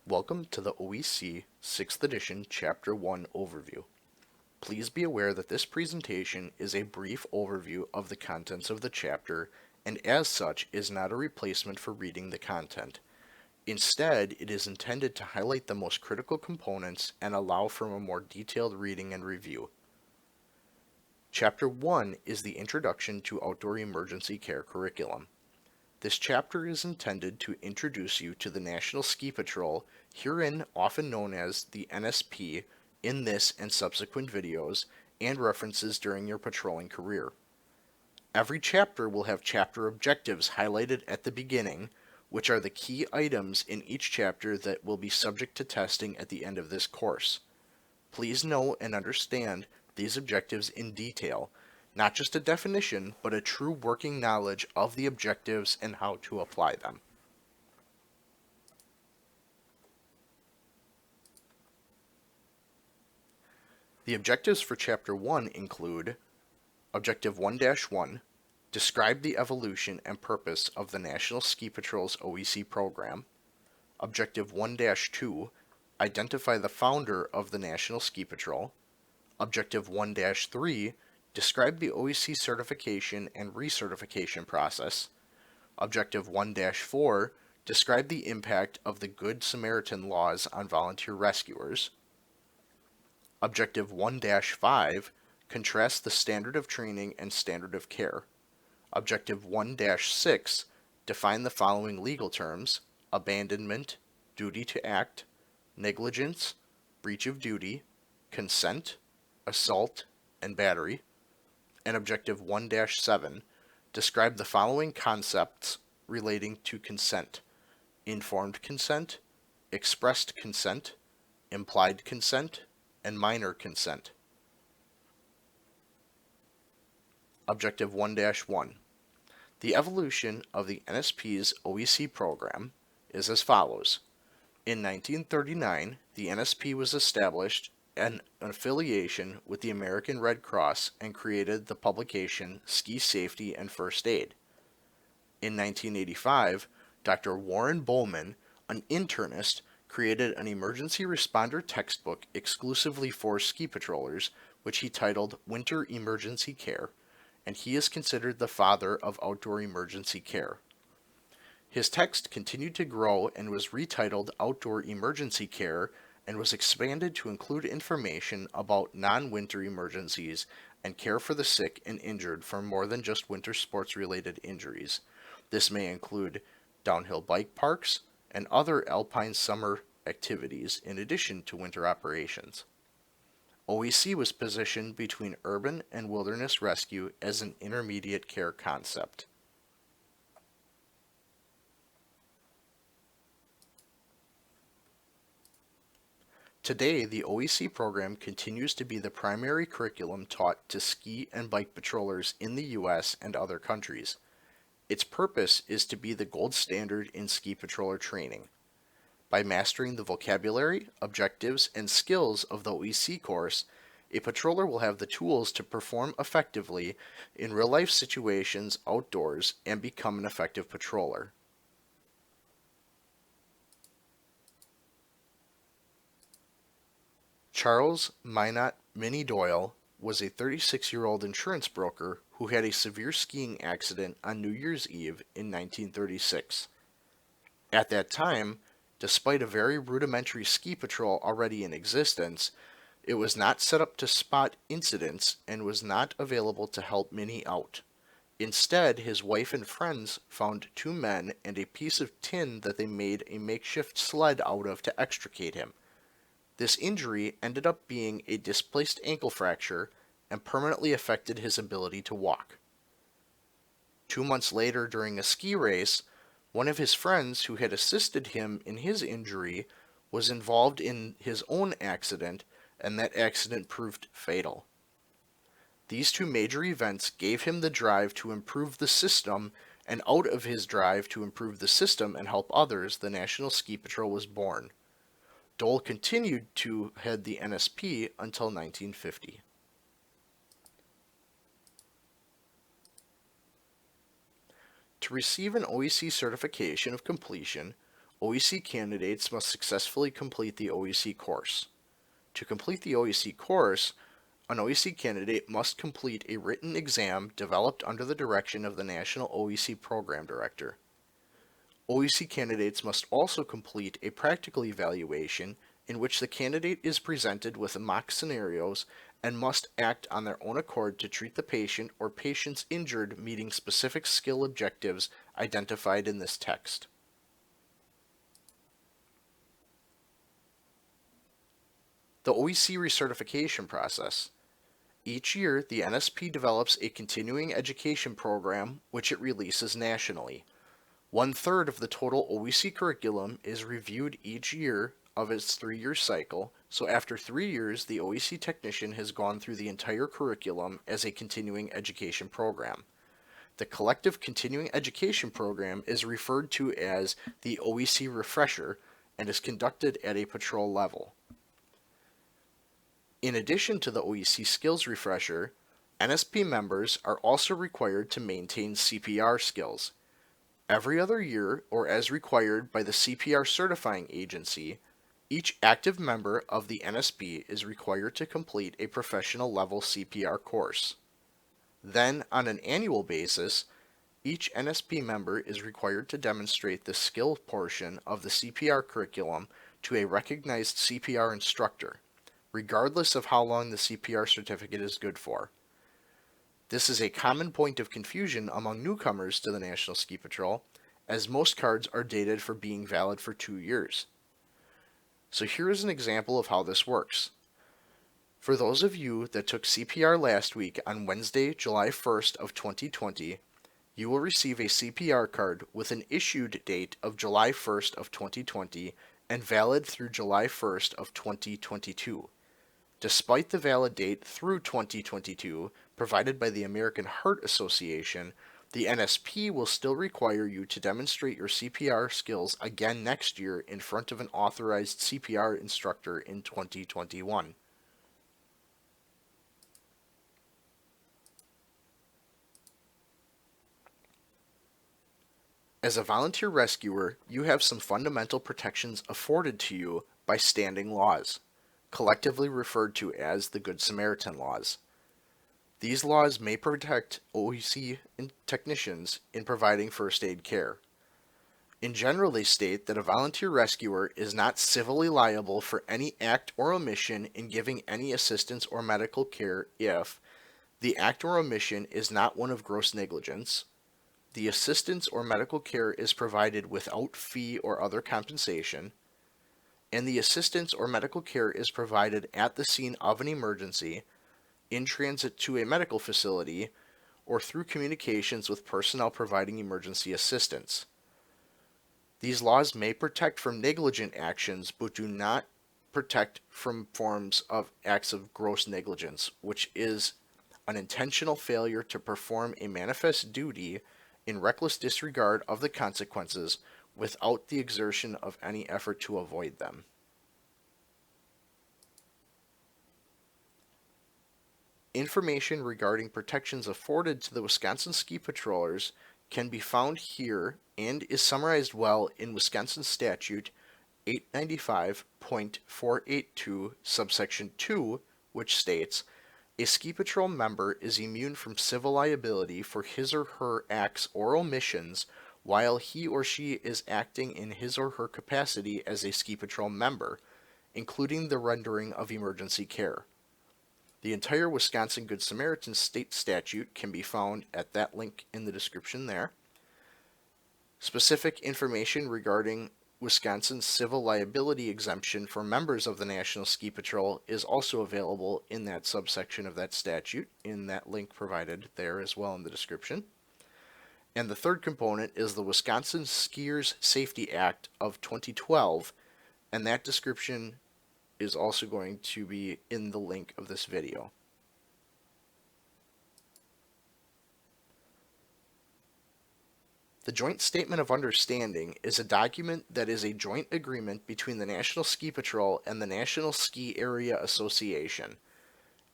Welcome to the OEC 6th edition Chapter 1 overview. Please be aware that this presentation is a brief overview of the contents of the chapter and as such is not a replacement for reading the content. Instead, it is intended to highlight the most critical components and allow for a more detailed reading and review. Chapter 1 is the Introduction to Outdoor Emergency Care curriculum. This chapter is intended to introduce you to the National Ski Patrol, herein often known as the NSP, in this and subsequent videos, and references during your patrolling career. Every chapter will have chapter objectives highlighted at the beginning, which are the key items in each chapter that will be subject to testing at the end of this course. Please know and understand these objectives in detail, not just a definition, but a true working knowledge of the objectives and how to apply them. The objectives for Chapter 1 include Objective 1-1, describe the evolution and purpose of the National Ski Patrol's OEC program. Objective 1-2, identify the founder of the National Ski Patrol. Objective 1-3, describe the OEC certification and recertification process. Objective 1-4, describe the impact of the Good Samaritan laws on volunteer rescuers. Objective 1-5, contrast the standard of training and standard of care. Objective 1-6, define the following legal terms: abandonment, duty to act, negligence, breach of duty, consent, assault, and battery. And Objective 1-7, describe the following concepts relating to consent: informed consent, expressed consent, implied consent, and minor consent. Objective 1-1. The evolution of the NSP's OEC program is as follows. In 1939, the NSP was established an affiliation with the American Red Cross and created the publication Ski Safety and First Aid. In 1985, Dr. Warren Bowman, an internist, created an emergency responder textbook exclusively for ski patrollers, which he titled Winter Emergency Care, and he is considered the father of outdoor emergency care. His text continued to grow and was retitled Outdoor Emergency Care and was expanded to include information about non-winter emergencies and care for the sick and injured from more than just winter sports-related injuries. This may include downhill bike parks and other alpine summer activities in addition to winter operations. OEC was positioned between urban and wilderness rescue as an intermediate care concept. Today, the OEC program continues to be the primary curriculum taught to ski and bike patrollers in the U.S. and other countries. Its purpose is to be the gold standard in ski patroller training. By mastering the vocabulary, objectives, and skills of the OEC course, a patroller will have the tools to perform effectively in real-life situations outdoors and become an effective patroller. Charles Minot Minnie Doyle was a 36-year-old insurance broker who had a severe skiing accident on New Year's Eve in 1936. At that time, despite a very rudimentary ski patrol already in existence, it was not set up to spot incidents and was not available to help Minnie out. Instead, his wife and friends found two men and a piece of tin that they made a makeshift sled out of to extricate him. This injury ended up being a displaced ankle fracture and permanently affected his ability to walk. 2 months later, during a ski race, one of his friends who had assisted him in his injury was involved in his own accident, and that accident proved fatal. These two major events gave him the drive to improve the system, and out of his drive to improve the system and help others, the National Ski Patrol was born. Dole continued to head the NSP until 1950. To receive an OEC certification of completion, OEC candidates must successfully complete the OEC course. To complete the OEC course, an OEC candidate must complete a written exam developed under the direction of the National OEC Program Director. OEC candidates must also complete a practical evaluation in which the candidate is presented with mock scenarios and must act on their own accord to treat the patient or patients injured meeting specific skill objectives identified in this text. The OEC recertification process. Each year, the NSP develops a continuing education program which it releases nationally. 1/3 of the total OEC curriculum is reviewed each year of its 3-year cycle, so after 3 years, the OEC technician has gone through the entire curriculum as a continuing education program. The collective continuing education program is referred to as the OEC refresher and is conducted at a patrol level. In addition to the OEC skills refresher, NSP members are also required to maintain CPR skills. Every other year, or as required by the CPR certifying agency, each active member of the NSP is required to complete a professional level CPR course. Then, on an annual basis, each NSP member is required to demonstrate the skill portion of the CPR curriculum to a recognized CPR instructor, regardless of how long the CPR certificate is good for. This is a common point of confusion among newcomers to the National Ski Patrol, as most cards are dated for being valid for 2 years. So here is an example of how this works. For those of you that took CPR last week on Wednesday, July 1st of 2020, you will receive a CPR card with an issued date of July 1st of 2020 and valid through July 1st of 2022. Despite the valid date through 2022 provided by the American Heart Association, the NSP will still require you to demonstrate your CPR skills again next year in front of an authorized CPR instructor in 2021. As a volunteer rescuer, you have some fundamental protections afforded to you by standing laws, collectively referred to as the Good Samaritan laws. These laws may protect OEC technicians in providing first aid care. In general, they state that a volunteer rescuer is not civilly liable for any act or omission in giving any assistance or medical care if the act or omission is not one of gross negligence, the assistance or medical care is provided without fee or other compensation, and the assistance or medical care is provided at the scene of an emergency, in transit to a medical facility, or through communications with personnel providing emergency assistance. These laws may protect from negligent actions, but do not protect from forms of acts of gross negligence, which is an intentional failure to perform a manifest duty in reckless disregard of the consequences without the exertion of any effort to avoid them. Information regarding protections afforded to the Wisconsin ski patrollers can be found here and is summarized well in Wisconsin Statute 895.482 subsection 2, which states, "A ski patrol member is immune from civil liability for his or her acts or omissions while he or she is acting in his or her capacity as a ski patrol member, including the rendering of emergency care." The entire Wisconsin Good Samaritan state statute can be found at that link in the description there. Specific information regarding Wisconsin's civil liability exemption for members of the National Ski Patrol is also available in that subsection of that statute in that link provided there as well in the description. And the third component is the Wisconsin Skiers Safety Act of 2012, and that description is also going to be in the link of this video. The Joint Statement of Understanding is a document that is a joint agreement between the National Ski Patrol and the National Ski Area Association,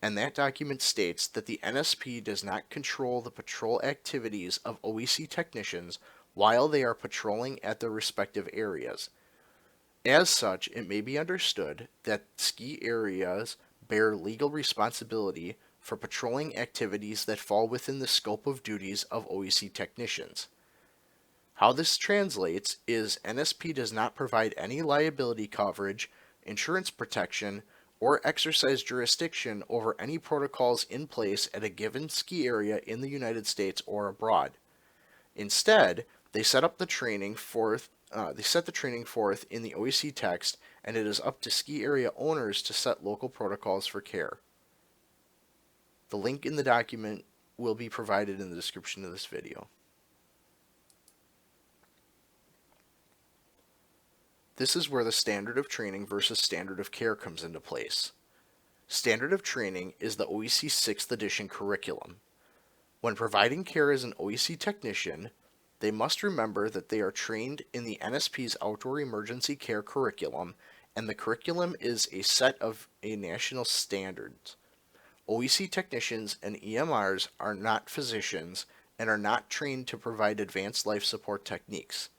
and that document states that the NSP does not control the patrol activities of OEC technicians while they are patrolling at their respective areas. As such, it may be understood that ski areas bear legal responsibility for patrolling activities that fall within the scope of duties of OEC technicians. How this translates is NSP does not provide any liability coverage, insurance protection, or exercise jurisdiction over any protocols in place at a given ski area in the United States or abroad. Instead, they set the training forth in the OEC text, and it is up to ski area owners to set local protocols for care. The link in the document will be provided in the description of this video. This is where the standard of training versus standard of care comes into place. Standard of training is the OEC 6th edition curriculum. When providing care as an OEC technician, they must remember that they are trained in the NSP's Outdoor Emergency Care curriculum, and the curriculum is a set of national standards. OEC technicians and EMRs are not physicians and are not trained to provide advanced life support techniques.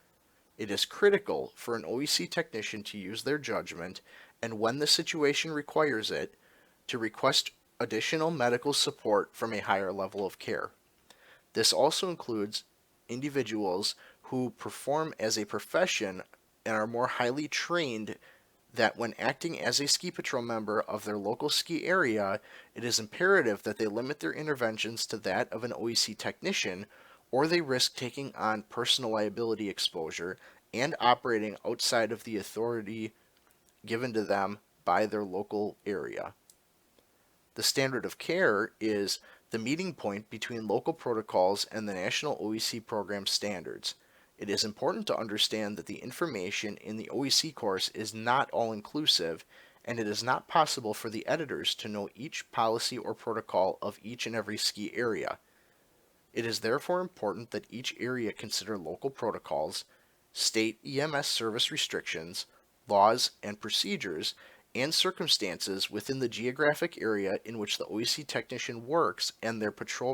It is critical for an OEC technician to use their judgment, and when the situation requires it, to request additional medical support from a higher level of care. This also includes individuals who perform as a profession and are more highly trained that when acting as a ski patrol member of their local ski area, it is imperative that they limit their interventions to that of an OEC technician, or they risk taking on personal liability exposure and operating outside of the authority given to them by their local area. The standard of care is the meeting point between local protocols and the national OEC program standards. It is important to understand that the information in the OEC course is not all-inclusive, and it is not possible for the editors to know each policy or protocol of each and every ski area. It is therefore important that each area consider local protocols, state EMS service restrictions, laws and procedures, and circumstances within the geographic area in which the OEC technician works, and their patrol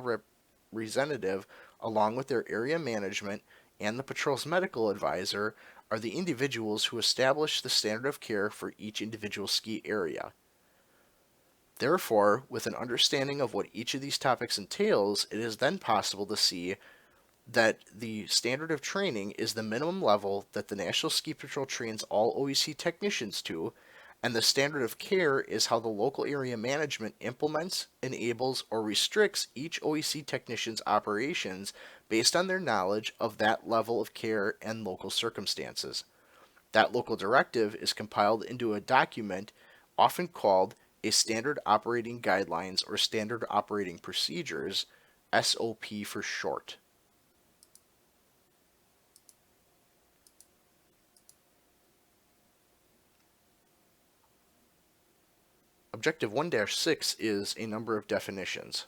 representative, along with their area management and the patrol's medical advisor, are the individuals who establish the standard of care for each individual ski area. Therefore, with an understanding of what each of these topics entails, it is then possible to see that the standard of training is the minimum level that the National Ski Patrol trains all OEC technicians to, and the standard of care is how the local area management implements, enables, or restricts each OEC technician's operations based on their knowledge of that level of care and local circumstances. That local directive is compiled into a document often called a Standard Operating Guidelines or Standard Operating Procedures, SOP for short. Objective 1-6 is a number of definitions.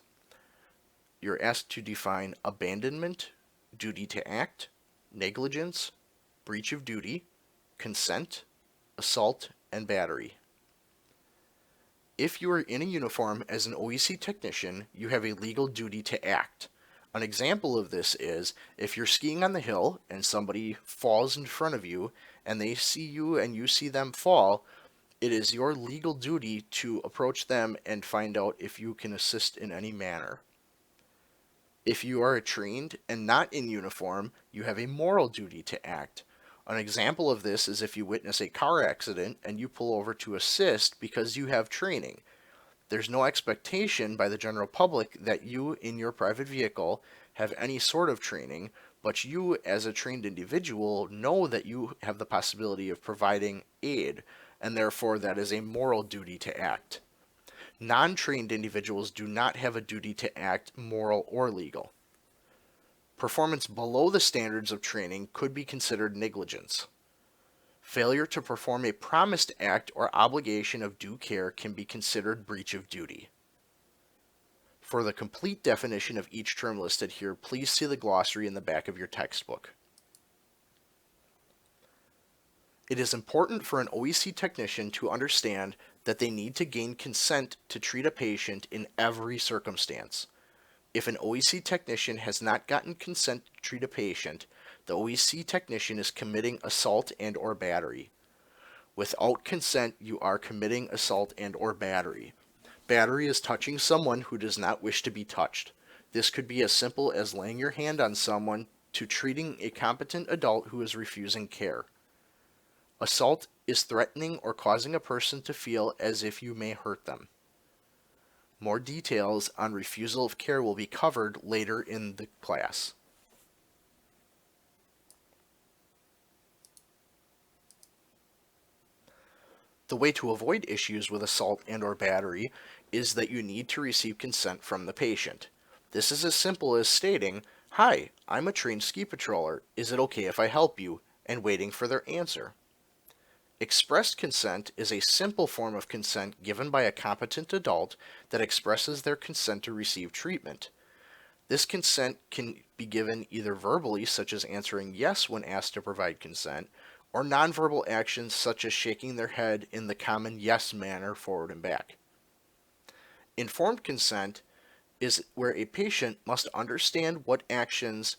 You're asked to define abandonment, duty to act, negligence, breach of duty, consent, assault, and battery. If you are in a uniform as an OEC technician, you have a legal duty to act. An example of this is if you're skiing on the hill and somebody falls in front of you and they see you and you see them fall, it is your legal duty to approach them and find out if you can assist in any manner. If you are trained and not in uniform, you have a moral duty to act. An example of this is if you witness a car accident and you pull over to assist because you have training. There's no expectation by the general public that you in your private vehicle have any sort of training, but you as a trained individual know that you have the possibility of providing aid, and therefore that is a moral duty to act. Non-trained individuals do not have a duty to act, moral or legal. Performance below the standards of training could be considered negligence. Failure to perform a promised act or obligation of due care can be considered breach of duty. For the complete definition of each term listed here, please see the glossary in the back of your textbook. It is important for an OEC technician to understand that they need to gain consent to treat a patient in every circumstance. If an OEC technician has not gotten consent to treat a patient, the OEC technician is committing assault and or battery. Without consent, you are committing assault and or battery. Battery is touching someone who does not wish to be touched. This could be as simple as laying your hand on someone to treating a competent adult who is refusing care. Assault is threatening or causing a person to feel as if you may hurt them. More details on refusal of care will be covered later in the class. The way to avoid issues with assault and or battery is that you need to receive consent from the patient. This is as simple as stating, "Hi, I'm a trained ski patroller. Is it okay if I help you?" and waiting for their answer. Expressed consent is a simple form of consent given by a competent adult that expresses their consent to receive treatment. This consent can be given either verbally, such as answering yes when asked to provide consent, or nonverbal actions such as shaking their head in the common yes manner forward and back. Informed consent is where a patient must understand what actions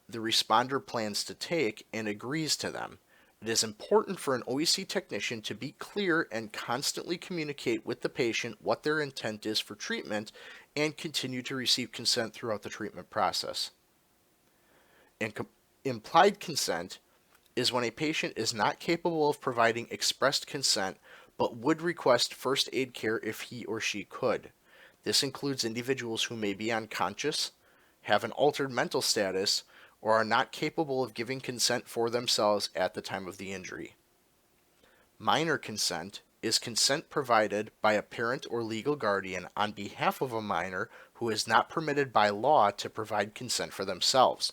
the responder plans to take and agrees to them. It is important for an OEC technician to be clear and constantly communicate with the patient what their intent is for treatment and continue to receive consent throughout the treatment process. Implied consent is when a patient is not capable of providing expressed consent but would request first aid care if he or she could. This includes individuals who may be unconscious, have an altered mental status, or are not capable of giving consent for themselves at the time of the injury. Minor consent is consent provided by a parent or legal guardian on behalf of a minor who is not permitted by law to provide consent for themselves.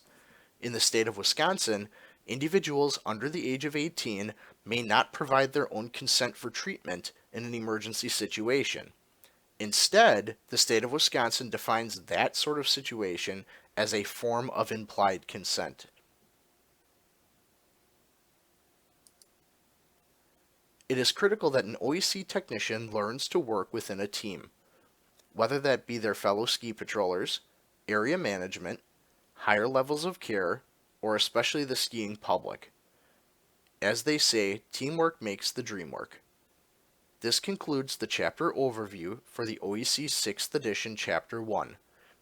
In the state of Wisconsin, individuals under the age of 18 may not provide their own consent for treatment in an emergency situation. Instead, the state of Wisconsin defines that sort of situation as a form of implied consent. It is critical that an OEC technician learns to work within a team, whether that be their fellow ski patrollers, area management, higher levels of care, or especially the skiing public. As they say, teamwork makes the dream work. This concludes the chapter overview for the OEC 6th edition Chapter 1.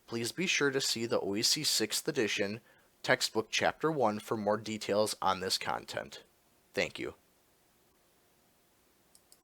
Please be sure to see the OEC 6th edition textbook Chapter 1 for more details on this content. Thank you.